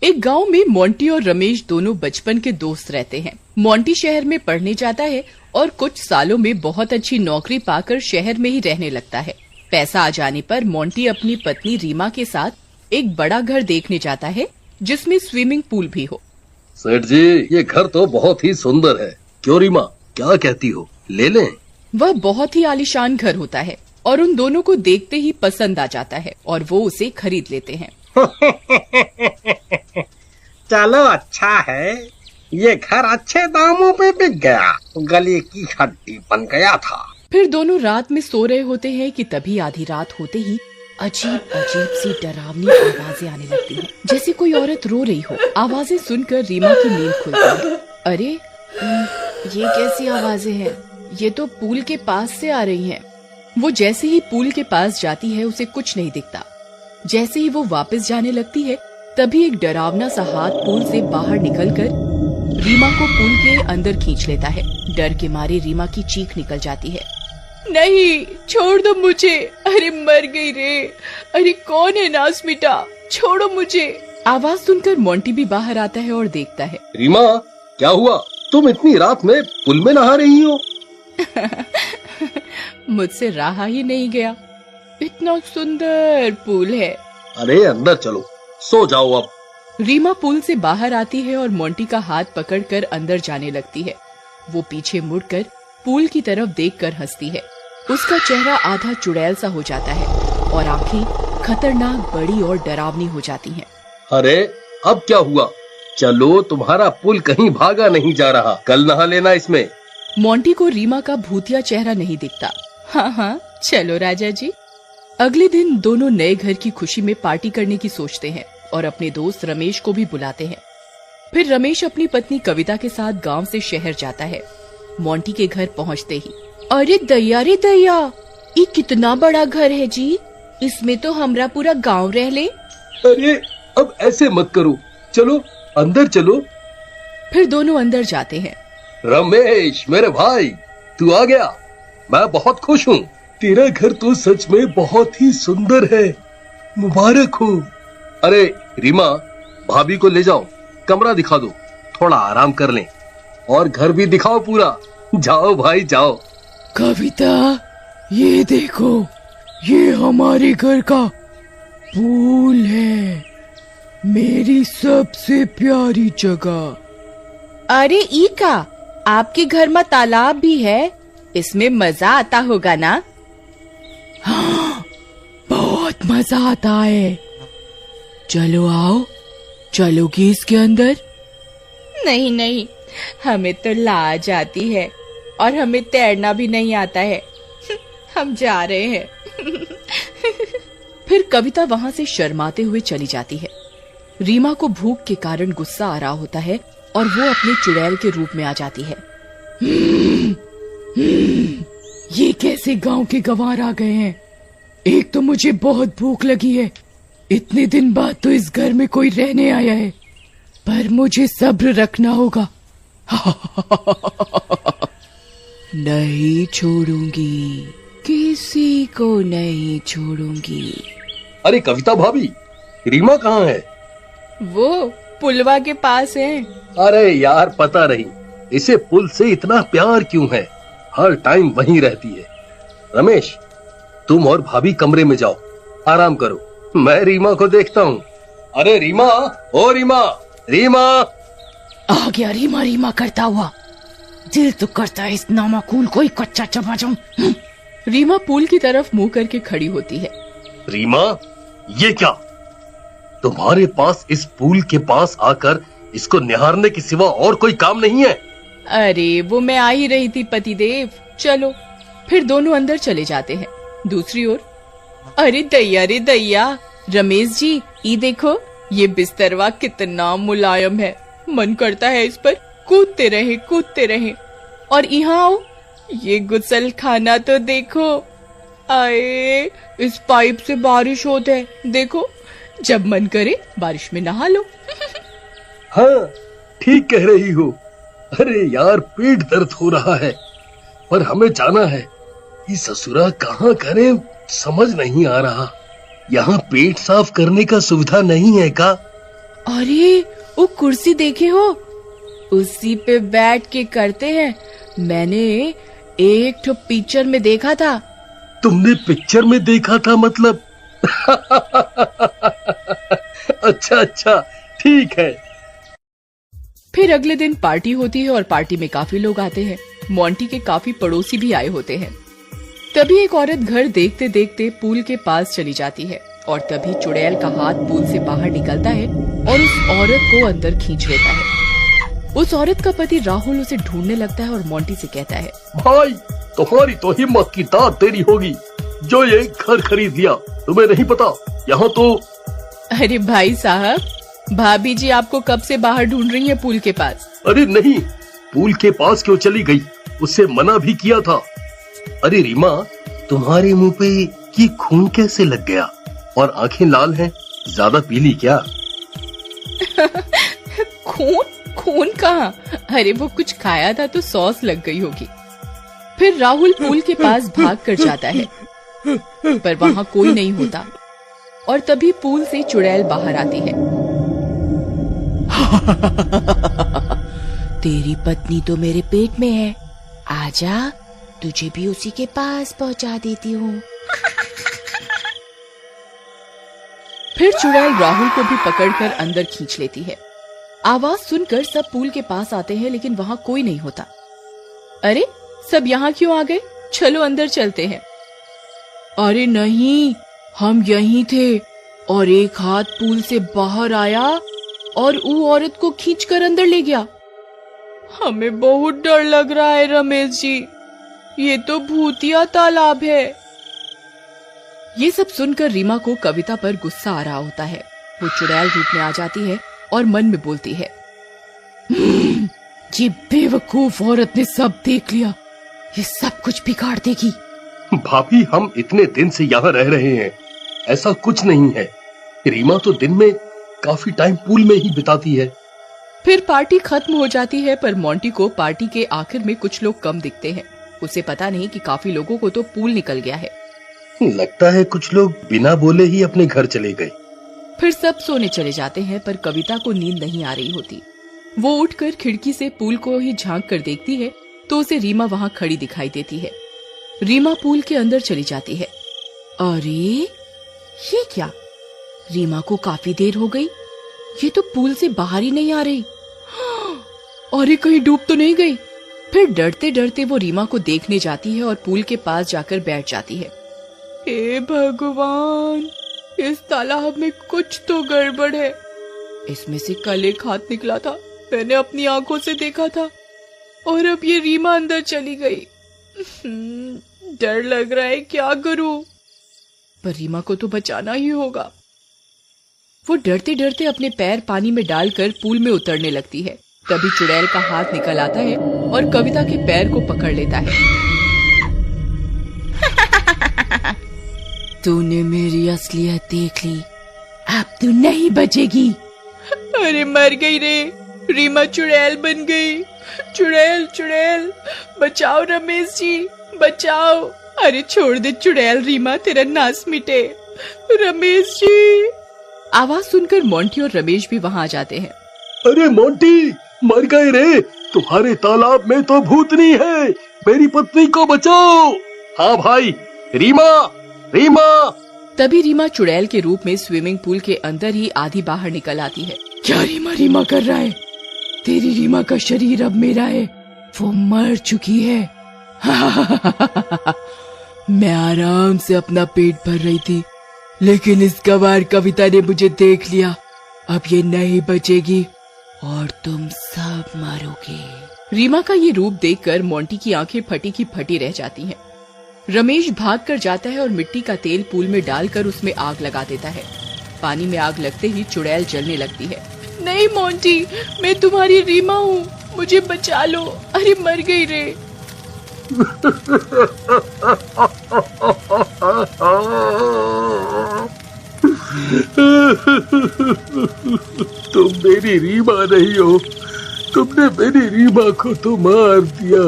एक गांव में मोंटी और रमेश दोनों बचपन के दोस्त रहते हैं। मोंटी शहर में पढ़ने जाता है और कुछ सालों में बहुत अच्छी नौकरी पाकर शहर में ही रहने लगता है। पैसा आ जाने पर मोंटी अपनी पत्नी रीमा के साथ एक बड़ा घर देखने जाता है जिसमें स्विमिंग पूल भी हो। सेठ जी, ये घर तो बहुत ही सुंदर है। क्यों रीमा, क्या कहती हो, ले लें? वह बहुत ही आलीशान घर होता है और उन दोनों को देखते ही पसंद आ जाता है और वो उसे खरीद लेते हैं। चलो अच्छा है, ये घर अच्छे दामों पे बिक गया, गले की हड्डी बन गया था। फिर दोनों रात में सो रहे होते हैं कि तभी आधी रात होते ही अजीब अजीब सी डरावनी आवाजें आने लगती हैं, जैसे कोई औरत रो रही हो। आवाजें सुनकर रीमा की नींद खुलती है। अरे ये कैसी आवाजें हैं? ये तो पूल के पास से आ रही हैं। वो जैसे ही पूल के पास जाती है उसे कुछ नहीं दिखता। जैसे ही वो वापस जाने लगती है तभी एक डरावना सा हाथ पूल से बाहर निकलकर रीमा को पूल के अंदर खींच लेता है। डर के मारे रीमा की चीख निकल जाती है। नहीं, छोड़ दो मुझे, अरे मर गई रे, अरे कौन है नास मिटा, छोड़ो मुझे। आवाज सुनकर मोंटी भी बाहर आता है और देखता है। रीमा, क्या हुआ? तुम इतनी रात में पुल में नहा रही हो? मुझसे रहा ही नहीं गया, इतना सुंदर पूल है। अरे अंदर चलो, सो जाओ अब। रीमा पूल से बाहर आती है और मोंटी का हाथ पकड़कर अंदर जाने लगती है। वो पीछे मुड़कर पूल की तरफ देखकर हंसती है। उसका चेहरा आधा चुड़ैल सा हो जाता है और आंखें खतरनाक बड़ी और डरावनी हो जाती हैं। अरे अब क्या हुआ? चलो, तुम्हारा पुल कहीं भागा नहीं जा रहा, कल नहा लेना इसमें। मोंटी को रीमा का भूतिया चेहरा नहीं दिखता। हाँ, चलो राजा जी। अगले दिन दोनों नए घर की खुशी में पार्टी करने की सोचते हैं और अपने दोस्त रमेश को भी बुलाते हैं। फिर रमेश अपनी पत्नी कविता के साथ गांव से शहर जाता है। मोंटी के घर पहुंचते ही, अरे दैया रे दैया, ये कितना बड़ा घर है जी, इसमें तो हमरा पूरा गांव रह ले। अरे अब ऐसे मत करो, चलो अंदर चलो। फिर दोनों अंदर जाते हैं। रमेश मेरे भाई, तू आ गया, मैं बहुत खुश हूँ। तेरा घर तो सच में बहुत ही सुंदर है, मुबारक हो। अरे रीमा, भाभी को ले जाओ, कमरा दिखा दो, थोड़ा आराम कर लें, और घर भी दिखाओ पूरा। जाओ भाई जाओ। कविता, ये देखो, ये हमारे घर का पूल है, मेरी सबसे प्यारी जगह। अरे ईका, आपके घर में तालाब भी है, इसमें मजा आता होगा ना? हाँ, बहुत मजा आता है। चलो आओ, चलोगी इसके अंदर? नहीं नहीं, हमें तो लाज आती है और हमें तैरना भी नहीं आता है। हम जा रहे हैं। फिर कविता वहाँ से शर्माते हुए चली जाती है। रीमा को भूख के कारण गुस्सा आ रहा होता है और वो अपने चुड़ैल के रूप में आ जाती है। ये कैसे गांव के गंवार आ गए हैं? एक तो मुझे बहुत भूख लगी है, इतने दिन बाद तो इस घर में कोई रहने आया है, पर मुझे सब्र रखना होगा। नहीं छोड़ूंगी, किसी को नहीं छोड़ूंगी। अरे कविता भाभी, रीमा कहाँ है? वो पुलवा के पास है। अरे यार, पता नहीं इसे पुल से इतना प्यार क्यों है, हर टाइम वहीं रहती है। रमेश, तुम और भाभी कमरे में जाओ, आराम करो, मैं रीमा को देखता हूँ। अरे रीमा, ओ रीमा, रीमा। आ गया रीमा रीमा करता हुआ, दिल तो करता है इस नामाकूल को ही कच्चा चबा जाऊं। रीमा पूल की तरफ मुंह करके खड़ी होती है। रीमा, ये क्या? तुम्हारे पास इस पूल के पास आकर इसको निहारने के सिवा और कोई काम नहीं है? अरे वो मैं आ ही रही थी पतिदेव, चलो। फिर दोनों अंदर चले जाते हैं। दूसरी ओर, अरे दैया रे दैया, रमेश जी, ये देखो, ये बिस्तरवा कितना मुलायम है, मन करता है इस पर कूदते रहे। और यहाँ आओ, ये गुसल खाना तो देखो, आए इस पाइप से बारिश होता है, देखो, जब मन करे बारिश में नहा लो। हाँ, ठीक कह रही हो। अरे यार, पेट दर्द हो रहा है, पर हमें जाना है। ये ससुरा कहाँ करें, समझ नहीं आ रहा। यहाँ पेट साफ करने का सुविधा नहीं है का? अरे वो कुर्सी देखे हो, उसी पे बैठ के करते हैं। मैंने एक ठो पिक्चर में देखा था। तुमने पिक्चर में देखा था मतलब? अच्छा अच्छा, ठीक है। फिर अगले दिन पार्टी होती है और पार्टी में काफी लोग आते हैं। मोंटी के काफी पड़ोसी भी आए होते हैं। तभी एक औरत घर देखते देखते पूल के पास चली जाती है और तभी चुड़ैल का हाथ पूल से बाहर निकलता है और उस औरत को अंदर खींच लेता है। उस औरत का पति राहुल उसे ढूंढने लगता है और मोंटी से कहता है, भाई तुम्हारी तो हिम्मत की दाद तेरी होगी जो ये घर खरीद लिया। तुम्हें नहीं पता यहाँ तो। अरे भाई साहब, भाभी जी आपको कब से बाहर ढूंढ रही है पूल के पास। अरे नहीं, पूल के पास क्यों चली गई, उससे मना भी किया था। अरे रीमा, तुम्हारे मुंह पे ये खून कैसे लग गया और आंखें लाल हैं, ज्यादा पीली क्या? खून कहाँ? अरे वो कुछ खाया था तो सॉस लग गई होगी। फिर राहुल पूल के पास भाग कर जाता है पर वहाँ कोई नहीं होता और तभी पूल से चुड़ैल बाहर आती है। तेरी पत्नी तो मेरे पेट में है, आजा तुझे भी उसी के पास पहुंचा देती हूँ। फिर चुड़ैल राहुल को भी पकड़कर अंदर खींच लेती है। आवाज सुनकर सब पूल के पास आते हैं लेकिन वहाँ कोई नहीं होता। अरे सब यहाँ क्यों आ गए? चलो अंदर चलते हैं। अरे नहीं, हम यहीं थे और एक हाथ पूल से बाहर आया और वो औरत को खींचकर अंदर ले गया। हमें बहुत डर लग रहा है रमेश जी, ये तो भूतिया तालाब है। ये सब सुनकर रीमा को कविता पर गुस्सा आ रहा होता है। वो चुड़ैल रूप में आ जाती है और मन में बोलती है, ये बेवकूफ औरत ने सब देख लिया, ये सब कुछ बिगाड़ देगी। भाभी, हम इतने दिन से यहाँ रह रहे हैं, ऐसा कुछ नहीं है। रीमा तो दिन में काफी टाइम पूल में ही बिताती है। फिर पार्टी खत्म हो जाती है पर मोंटी को पार्टी के आखिर में कुछ लोग कम दिखते हैं। उसे पता नहीं कि काफी लोगों को तो पूल निकल गया है। लगता है कुछ लोग बिना बोले ही अपने घर चले गए। फिर सब सोने चले जाते हैं पर कविता को नींद नहीं आ रही होती। वो उठकर खिड़की से पूल को ही झांक कर देखती है तो उसे रीमा वहाँ खड़ी दिखाई देती है। रीमा पूल के अंदर चली जाती है। अरे ये क्या? रीमा को काफी देर हो गई, ये तो पूल से बाहर ही नहीं आ रही। अरे कहीं डूब तो नहीं गई? फिर डरते डरते वो रीमा को देखने जाती है और पूल के पास जाकर बैठ जाती है। हे भगवान, इस तालाब में कुछ तो गड़बड़ है। इसमें से कल एक हाथ निकला था, मैंने अपनी आंखों से देखा था और अब ये रीमा अंदर चली गई। डर लग रहा है, क्या करूं? पर रीमा को तो बचाना ही होगा। वो डरते डरते अपने पैर पानी में डालकर पूल में उतरने लगती है। तभी चुड़ैल का हाथ निकल आता है और कविता के पैर को पकड़ लेता है। तूने मेरी असलियत देख ली, अब तू नहीं बचेगी। अरे मर गई रे, रीमा चुड़ैल बन गई। चुड़ैल चुड़ैल, बचाओ रमेश जी, बचाओ। अरे छोड़ दे चुड़ैल, रीमा तेरा नाश मिटे। रमेश जी। आवाज सुनकर मोंटी और रमेश भी वहाँ आ जाते हैं। अरे मोंटी, मर गए रे, तुम्हारे तालाब में तो भूतनी है, मेरी पत्नी को बचाओ। हाँ भाई, रीमा रीमा। तभी रीमा चुड़ैल के रूप में स्विमिंग पूल के अंदर ही आधी बाहर निकल आती है। क्या रीमा रीमा कर रहा है? तेरी रीमा का शरीर अब मेरा है, वो मर चुकी है। मैं आराम से अपना पेट भर रही थी, लेकिन इस गवार कविता ने मुझे देख लिया। अब ये नहीं बचेगी और तुम सब मरोगे। रीमा का ये रूप देखकर मोंटी की आंखें फटी की फटी रह जाती हैं। रमेश भागकर जाता है और मिट्टी का तेल पूल में डालकर उसमें आग लगा देता है। पानी में आग लगते ही चुड़ैल जलने लगती है। नहीं मोंटी, मैं तुम्हारी रीमा हूँ, मुझे बचा लो। अरे मर गई रे। तुम मेरी रीमा नहीं हो, तुमने मेरी रीमा को तो मार दिया।